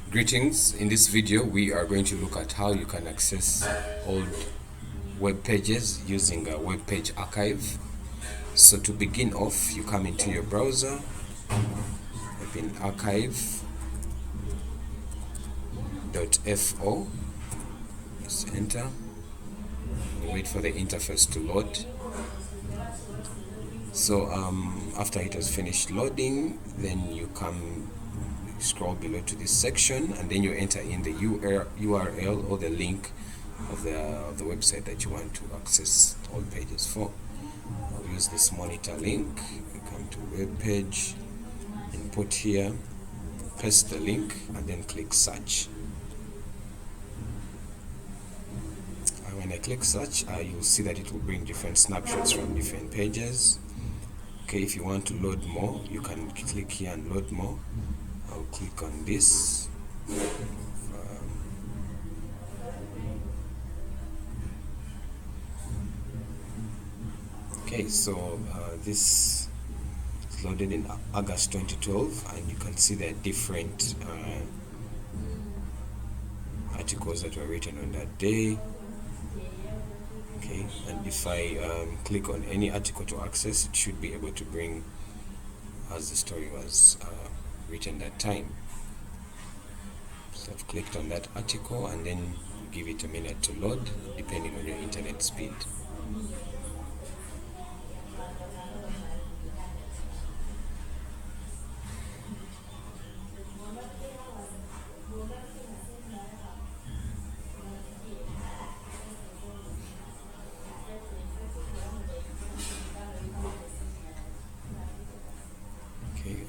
Greetings. In this video we are going to look at how you can access old web pages using a Webpage Archive. So to begin off, you come into your browser, type in archive.fo, just enter, wait for the interface to load. So after it has finished loading, then you scroll below to this section, and then you enter in the URL or the link of the website that you want to access all pages for. I'll use this monitor link. You come to web page, input here, paste the link, and then click search. And when I click search, you'll see that it will bring different snapshots from different pages. Okay, if you want to load more, you can click here and load more. I'll click on this. Okay, so this is loaded in August 2012, and you can see there are different articles that were written on that day. Okay, and if I click on any article to access, it should be able to bring as the story was written that time. So I've clicked on that article, and then give it a minute to load depending on your internet speed.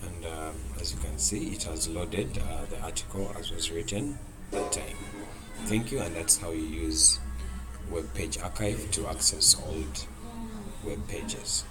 And as you can see, it has loaded the article as was written that time. Thank you, and that's how you use Webpage Archive to access old web pages.